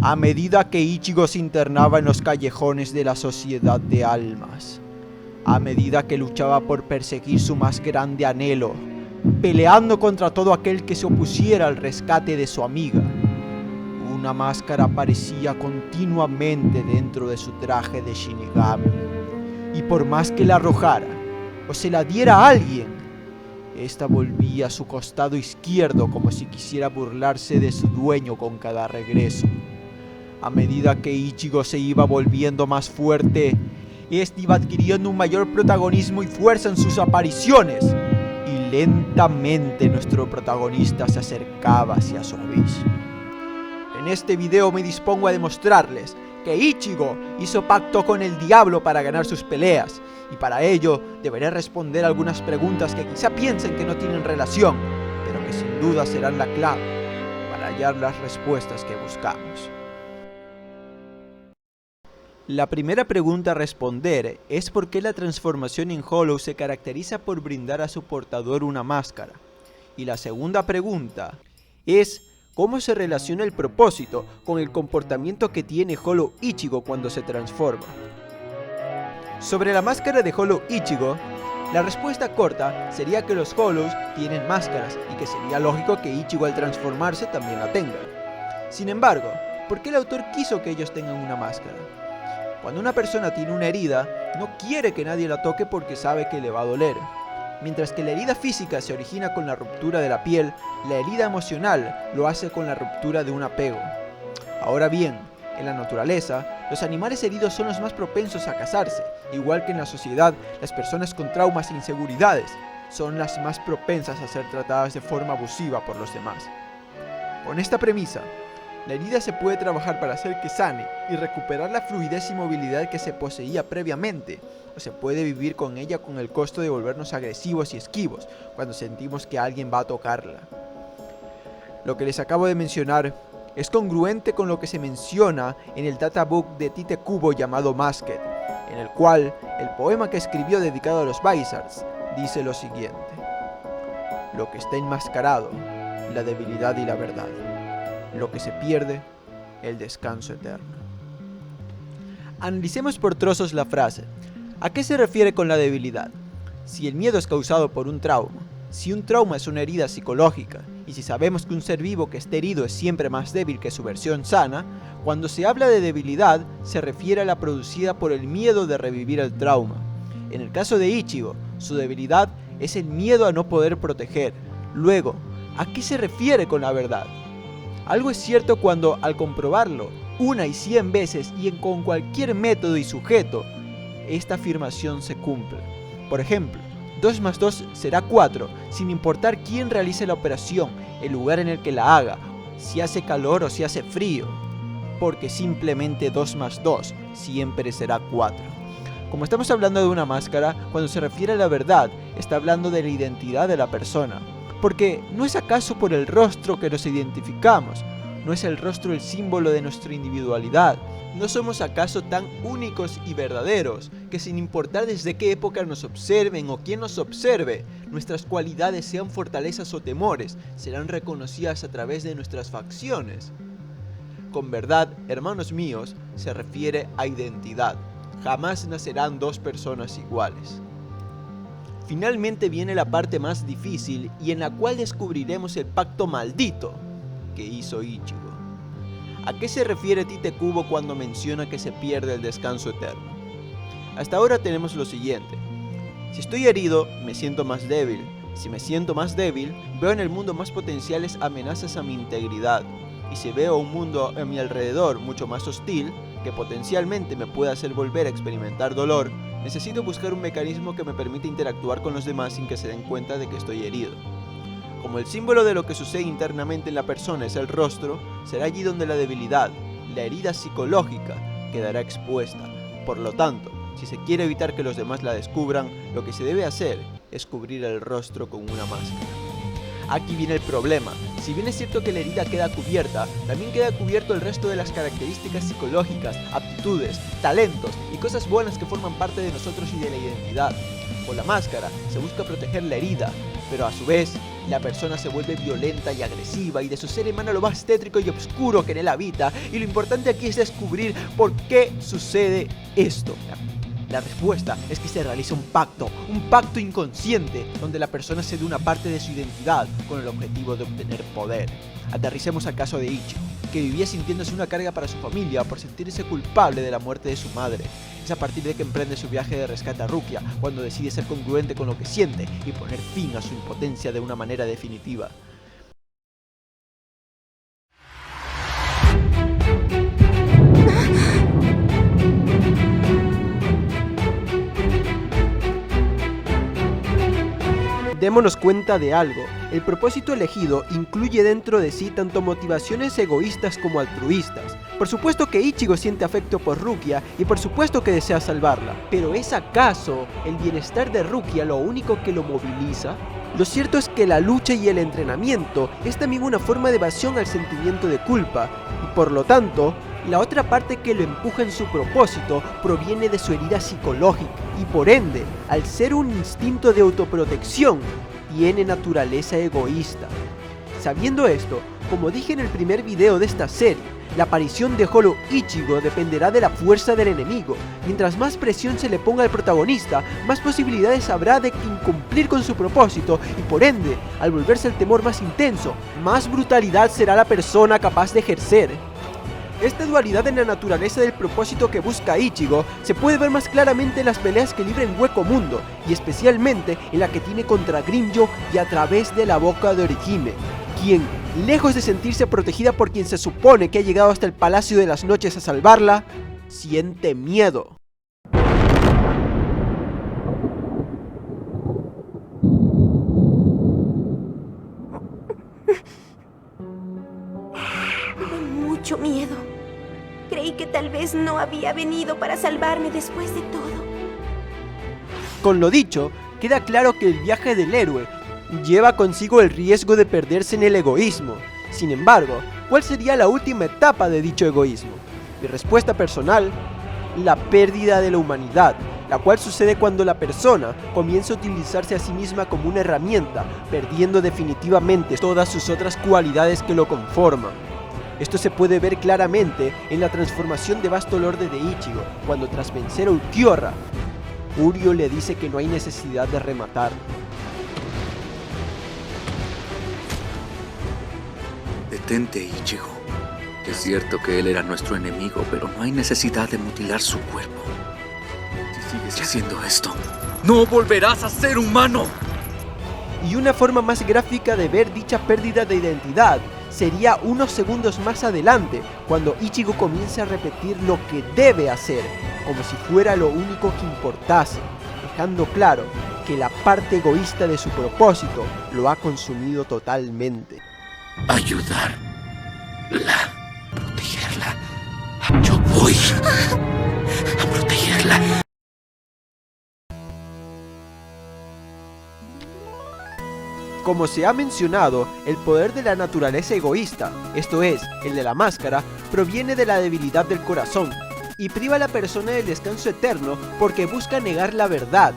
a medida que Ichigo se internaba en los callejones de la sociedad de almas, a medida que luchaba por perseguir su más grande anhelo, peleando contra todo aquel que se opusiera al rescate de su amiga. Una máscara aparecía continuamente dentro de su traje de Shinigami, y por más que la arrojara o se la diera a alguien, esta volvía a su costado izquierdo como si quisiera burlarse de su dueño con cada regreso. A medida que Ichigo se iba volviendo más fuerte, este iba adquiriendo un mayor protagonismo y fuerza en sus apariciones, y lentamente nuestro protagonista se acercaba hacia su abismo. En este video me dispongo a demostrarles que Ichigo hizo pacto con el diablo para ganar sus peleas, y para ello deberé responder algunas preguntas que quizá piensen que no tienen relación, pero que sin duda serán la clave para hallar las respuestas que buscamos. La primera pregunta a responder es por qué la transformación en Hollow se caracteriza por brindar a su portador una máscara. Y la segunda pregunta es cómo se relaciona el propósito con el comportamiento que tiene Hollow Ichigo cuando se transforma. Sobre la máscara de Hollow Ichigo, la respuesta corta sería que los Hollows tienen máscaras y que sería lógico que Ichigo al transformarse también la tenga. Sin embargo, ¿por qué el autor quiso que ellos tengan una máscara? Cuando una persona tiene una herida, no quiere que nadie la toque porque sabe que le va a doler. Mientras que la herida física se origina con la ruptura de la piel, la herida emocional lo hace con la ruptura de un apego. Ahora bien, en la naturaleza, los animales heridos son los más propensos a casarse, igual que en la sociedad, las personas con traumas e inseguridades son las más propensas a ser tratadas de forma abusiva por los demás. Con esta premisa, la herida se puede trabajar para hacer que sane y recuperar la fluidez y movilidad que se poseía previamente, o se puede vivir con ella con el costo de volvernos agresivos y esquivos cuando sentimos que alguien va a tocarla. Lo que les acabo de mencionar es congruente con lo que se menciona en el databook de Tite Kubo llamado Masked, en el cual el poema que escribió dedicado a los Vizards dice lo siguiente: lo que está enmascarado, la debilidad y la verdad. Lo que se pierde, el descanso eterno. Analicemos por trozos la frase. ¿A qué se refiere con la debilidad? Si el miedo es causado por un trauma, si un trauma es una herida psicológica, y si sabemos que un ser vivo que esté herido es siempre más débil que su versión sana, cuando se habla de debilidad, se refiere a la producida por el miedo de revivir el trauma. En el caso de Ichigo, su debilidad es el miedo a no poder proteger. Luego, ¿a qué se refiere con la verdad? Algo es cierto cuando, al comprobarlo, una y 100 veces y con cualquier método y sujeto, esta afirmación se cumple. Por ejemplo, 2 más 2 será 4, sin importar quién realice la operación, el lugar en el que la haga, si hace calor o si hace frío, porque simplemente 2 más 2 siempre será 4. Como estamos hablando de una máscara, cuando se refiere a la verdad, está hablando de la identidad de la persona. Porque ¿no es acaso por el rostro que nos identificamos? ¿No es el rostro el símbolo de nuestra individualidad? ¿No somos acaso tan únicos y verdaderos que sin importar desde qué época nos observen o quién nos observe, nuestras cualidades, sean fortalezas o temores, serán reconocidas a través de nuestras facciones? Con verdad, hermanos míos, se refiere a identidad. Jamás nacerán 2 personas iguales. Finalmente viene la parte más difícil y en la cual descubriremos el pacto maldito que hizo Ichigo. ¿A qué se refiere Tite Kubo cuando menciona que se pierde el descanso eterno? Hasta ahora tenemos lo siguiente: si estoy herido, me siento más débil. Si me siento más débil, veo en el mundo más potenciales amenazas a mi integridad. Y si veo un mundo a mi alrededor mucho más hostil, que potencialmente me puede hacer volver a experimentar dolor, necesito buscar un mecanismo que me permita interactuar con los demás sin que se den cuenta de que estoy herido. Como el símbolo de lo que sucede internamente en la persona es el rostro, será allí donde la debilidad, la herida psicológica, quedará expuesta. Por lo tanto, si se quiere evitar que los demás la descubran, lo que se debe hacer es cubrir el rostro con una máscara. Aquí viene el problema. Si bien es cierto que la herida queda cubierta, también queda cubierto el resto de las características psicológicas, aptitudes, talentos y cosas buenas que forman parte de nosotros y de la identidad. Con la máscara se busca proteger la herida, pero a su vez y la persona se vuelve violenta y agresiva y de su ser emana lo más tétrico y oscuro que en él habita, y lo importante aquí es descubrir por qué sucede esto. La respuesta es que se realiza un pacto inconsciente, donde la persona cede una parte de su identidad con el objetivo de obtener poder. Aterricemos al caso de Ichigo, que vivía sintiéndose una carga para su familia por sentirse culpable de la muerte de su madre. Es a partir de que emprende su viaje de rescate a Rukia, cuando decide ser congruente con lo que siente y poner fin a su impotencia de una manera definitiva. Démonos cuenta de algo, el propósito elegido incluye dentro de sí tanto motivaciones egoístas como altruistas. Por supuesto que Ichigo siente afecto por Rukia y por supuesto que desea salvarla, pero ¿es acaso el bienestar de Rukia lo único que lo moviliza? Lo cierto es que la lucha y el entrenamiento es también una forma de evasión al sentimiento de culpa, y por lo tanto, la otra parte que lo empuja en su propósito proviene de su herida psicológica, y por ende, al ser un instinto de autoprotección, tiene naturaleza egoísta. Sabiendo esto, como dije en el primer video de esta serie, la aparición de Hollow Ichigo dependerá de la fuerza del enemigo. Mientras más presión se le ponga al protagonista, más posibilidades habrá de incumplir con su propósito y por ende, al volverse el temor más intenso, más brutalidad será la persona capaz de ejercer. Esta dualidad en la naturaleza del propósito que busca Ichigo se puede ver más claramente en las peleas que libra en Hueco Mundo, y especialmente en la que tiene contra Grimmjow y a través de la boca de Orihime, quien, lejos de sentirse protegida por quien se supone que ha llegado hasta el Palacio de las Noches a salvarla, siente miedo. Mucho miedo. Creí que tal vez no había venido para salvarme después de todo. Con lo dicho, queda claro que el viaje del héroe lleva consigo el riesgo de perderse en el egoísmo. Sin embargo, ¿cuál sería la última etapa de dicho egoísmo? Mi respuesta personal, la pérdida de la humanidad, la cual sucede cuando la persona comienza a utilizarse a sí misma como una herramienta, perdiendo definitivamente todas sus otras cualidades que lo conforman. Esto se puede ver claramente en la transformación de Vasto Lorde de Ichigo, cuando tras vencer a Ulquiorra, Uryu le dice que no hay necesidad de rematar. Detente, Ichigo. Es cierto que él era nuestro enemigo, pero no hay necesidad de mutilar su cuerpo. Si sigues haciendo esto, ¡no volverás a ser humano! Y una forma más gráfica de ver dicha pérdida de identidad sería unos segundos más adelante, cuando Ichigo comience a repetir lo que debe hacer, como si fuera lo único que importase, dejando claro que la parte egoísta de su propósito lo ha consumido totalmente. Ayudarla, protegerla. Yo voy a protegerla. Como se ha mencionado, el poder de la naturaleza egoísta, esto es, el de la máscara, proviene de la debilidad del corazón, y priva a la persona del descanso eterno porque busca negar la verdad.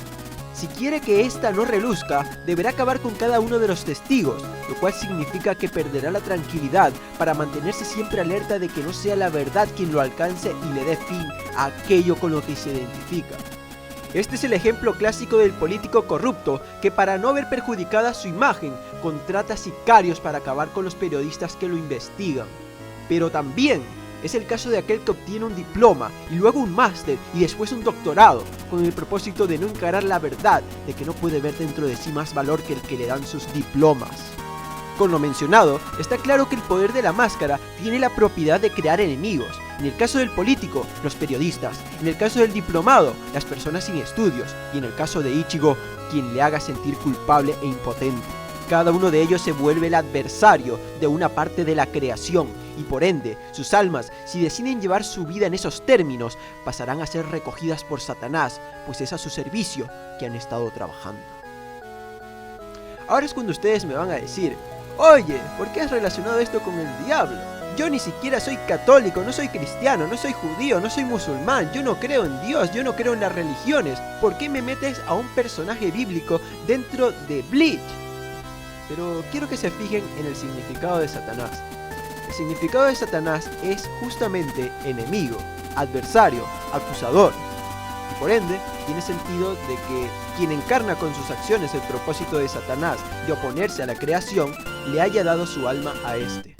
Si quiere que ésta no reluzca, deberá acabar con cada uno de los testigos, lo cual significa que perderá la tranquilidad para mantenerse siempre alerta de que no sea la verdad quien lo alcance y le dé fin a aquello con lo que se identifica. Este es el ejemplo clásico del político corrupto que, para no ver perjudicada su imagen, contrata sicarios para acabar con los periodistas que lo investigan. Pero también es el caso de aquel que obtiene un diploma y luego un máster y después un doctorado, con el propósito de no encarar la verdad de que no puede ver dentro de sí más valor que el que le dan sus diplomas. Con lo mencionado, está claro que el poder de la máscara tiene la propiedad de crear enemigos. En el caso del político, los periodistas. En el caso del diplomado, las personas sin estudios. Y en el caso de Ichigo, quien le haga sentir culpable e impotente. Cada uno de ellos se vuelve el adversario de una parte de la creación. Y por ende, sus almas, si deciden llevar su vida en esos términos, pasarán a ser recogidas por Satanás, pues es a su servicio que han estado trabajando. Ahora es cuando ustedes me van a decir: oye, ¿por qué has relacionado esto con el diablo? Yo ni siquiera soy católico, no soy cristiano, no soy judío, no soy musulmán, yo no creo en Dios, yo no creo en las religiones. ¿Por qué me metes a un personaje bíblico dentro de Bleach? pero quiero que se fijen en el significado de Satanás. El significado de Satanás es justamente enemigo, adversario, acusador. Y por ende, tiene sentido de que quien encarna con sus acciones el propósito de Satanás de oponerse a la creación, le haya dado su alma a este.